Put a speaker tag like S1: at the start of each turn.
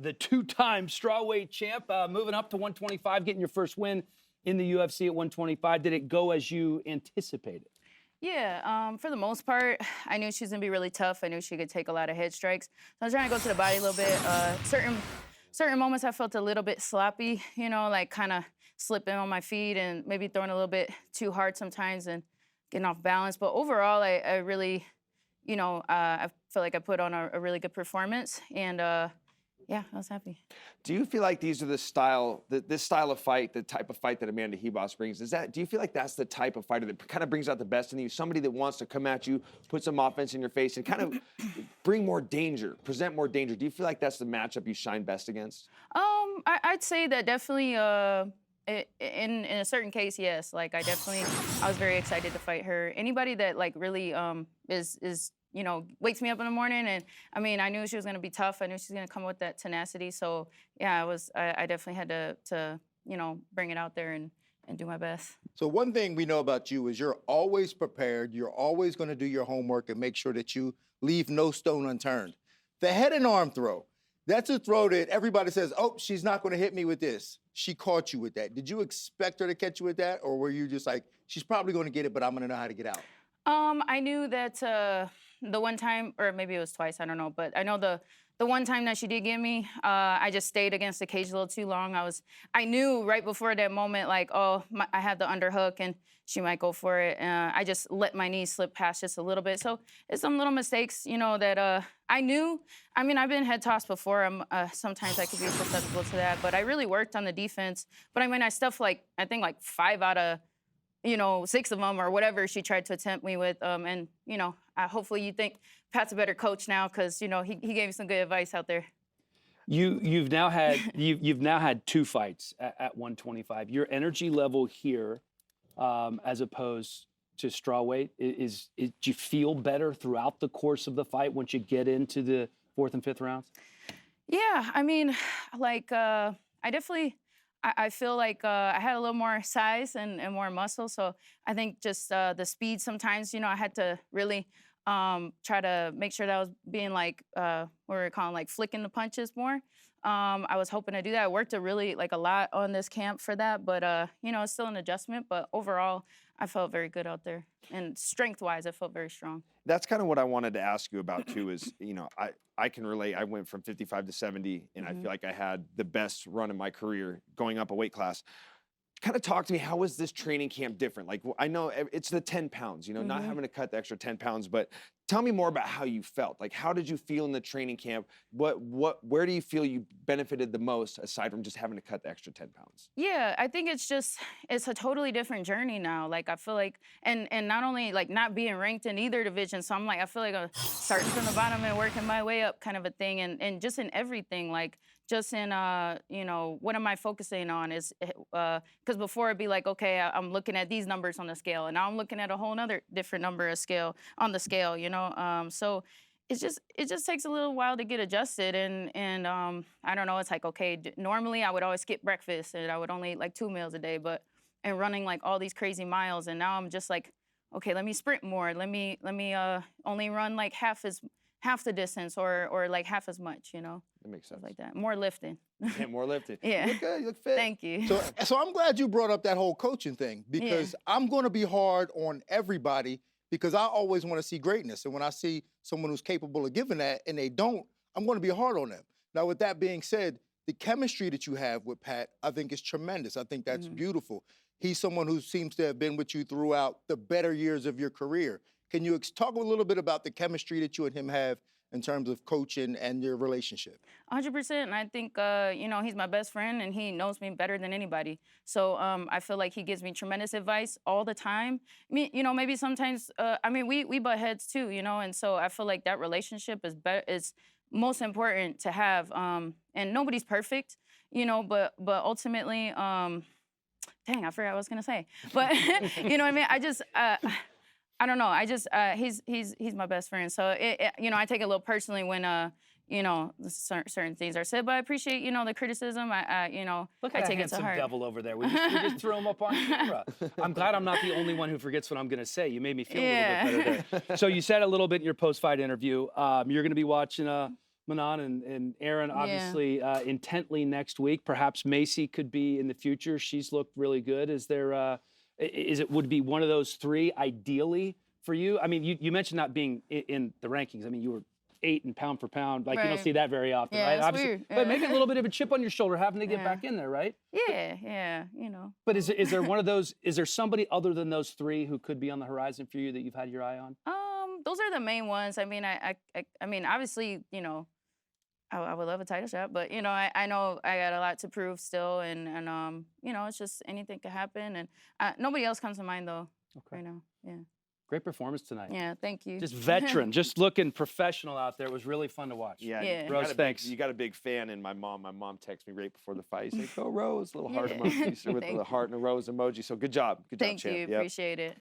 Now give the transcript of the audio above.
S1: the two-time strawweight champ, moving up to 125, getting your first win in the UFC at 125. Did it go as you anticipated?
S2: Yeah, for the most part, I knew she was gonna be really tough. I knew she could take a lot of head strikes. So I was trying to go to the body a little bit. Certain moments I felt a little bit sloppy, like kind of slipping on my feet and maybe throwing a little bit too hard sometimes and getting off balance. But overall, I really, I feel like I put on a really good performance, and yeah, I was happy.
S3: Do you feel like these are this style of fight, the type of fight that Amanda Ribas brings? Do you feel like that's the type of fighter that kind of brings out the best in you? Somebody that wants to come at you, put some offense in your face, and kind of bring more danger, present more danger. Do you feel like that's the matchup you shine best against?
S2: I'd say that definitely. In a certain case, yes. Like I was very excited to fight her. Anybody that like really is wakes me up in the morning, and I knew she was gonna be tough. I knew she was gonna come with that tenacity. So yeah, I definitely had to bring it out there and do my best.
S4: So one thing we know about you is you're always prepared. You're always going to do your homework and make sure that you leave no stone unturned. The head and arm throw, that's a throw that everybody says, oh, she's not going to hit me with this. She caught you with that. Did you expect her to catch you with that? Or were you just like, she's probably going to get it, but I'm going to know how to get out?
S2: I knew that the one time, or maybe it was twice, I don't know, but I know the one time that she did get me, I just stayed against the cage a little too long. I knew right before that moment, like, I had the underhook and she might go for it. I just let my knees slip past just a little bit. So it's some little mistakes, that I knew. I've been head tossed before. Sometimes I could be susceptible to that, but I really worked on the defense. But I stuffed I think 5 out of 6 of them or whatever she tried to attempt me with. Hopefully you think Pat's a better coach now because, he gave me some good advice out there.
S1: You've now had 2 fights at 125. Your energy level here, as opposed to strawweight, do you feel better throughout the course of the fight once you get into the 4th and 5th rounds?
S2: Yeah, I definitely. I feel like I had a little more size and more muscle, so I think just the speed sometimes, I had to really try to make sure that I was being what we're calling flicking the punches more. I was hoping to do that. I worked a lot on this camp for that, but it's still an adjustment. But overall, I felt very good out there, and strength-wise, I felt very strong.
S3: That's kind of what I wanted to ask you about too. Is I can relate. I went from 55 to 70, and I feel like I had the best run in my career going up a weight class. Kind of talk to me, how was this training camp different? Like, I know it's the 10 pounds, not having to cut the extra 10 pounds, but tell me more about how you felt. Like, how did you feel in the training camp? Where do you feel you benefited the most aside from just having to cut the extra 10 pounds?
S2: Yeah, I think it's a totally different journey now. Like, I feel like, and not only not being ranked in either division, so I feel like I'm starting from the bottom and working my way up kind of a thing, and just in everything, just in, what am I focusing on is, because before it'd be okay, I'm looking at these numbers on the scale, and now I'm looking at a whole other different number on the scale, so it just takes a little while to get adjusted, and I don't know, it's okay, normally I would always skip breakfast, and I would only eat 2 meals a day, and running all these crazy miles, and now I'm just okay, let me sprint more, let me only run half the distance or half as much,
S3: That makes sense.
S2: Like that. More lifting.
S3: Yeah, more lifting.
S2: Yeah.
S3: You look good. You look fit.
S2: Thank you.
S4: So I'm glad you brought up that whole coaching thing because I'm going to be hard on everybody because I always want to see greatness. And when I see someone who's capable of giving that and they don't, I'm going to be hard on them. Now, with that being said, the chemistry that you have with Pat, I think is tremendous. I think that's beautiful. He's someone who seems to have been with you throughout the better years of your career. Can you talk a little bit about the chemistry that you and him have in terms of coaching and your relationship?
S2: 100%. And I think, he's my best friend and he knows me better than anybody. So I feel like he gives me tremendous advice all the time. Maybe sometimes, we butt heads too, and so I feel like that relationship is most important to have. And nobody's perfect, but ultimately, dang, I forgot what I was going to say. But, I don't know. He's my best friend. So I take it a little personally when certain things are said. But I appreciate the criticism.
S1: Look at
S2: I take
S1: a
S2: it to
S1: handsome
S2: heart.
S1: devil over there. We just threw him up on camera. I'm glad I'm not the only one who forgets what I'm going to say. You made me feel a little bit better there. So you said a little bit in your post-fight interview. You're going to be watching Manon and Aaron, obviously intently next week. Perhaps Macy could be in the future. She's looked really good. Is there? Would it be one of those three ideally for you? I mean, you mentioned not being in the rankings. I mean, you were 8 in pound for pound. Like you don't see that very often,
S2: Yeah,
S1: right?
S2: it's
S1: Obviously,
S2: weird.
S1: but maybe a little bit of a chip on your shoulder having to get back in there, right?
S2: Yeah, you know.
S1: But is there one of those? Is there somebody other than those three who could be on the horizon for you that you've had your eye on?
S2: Those are the main ones. I mean, I mean, obviously, you know, I would love a title shot, but you know, I know I got a lot to prove still, and you know, it's just anything could happen, and nobody else comes to mind though.
S1: Okay.
S2: Right now, yeah.
S1: Great performance tonight.
S2: Yeah, thank you.
S1: Just veteran, just looking professional out there. It was really fun to watch.
S2: Yeah.
S1: Rose, thanks.
S3: You got a big fan in my mom. My mom texted me right before the fight. She's like, "Go Rose!" Little heart emoji with the heart and a rose emoji. So good job,
S2: Thank
S3: champ.
S2: you.
S3: Yep.
S2: Appreciate it.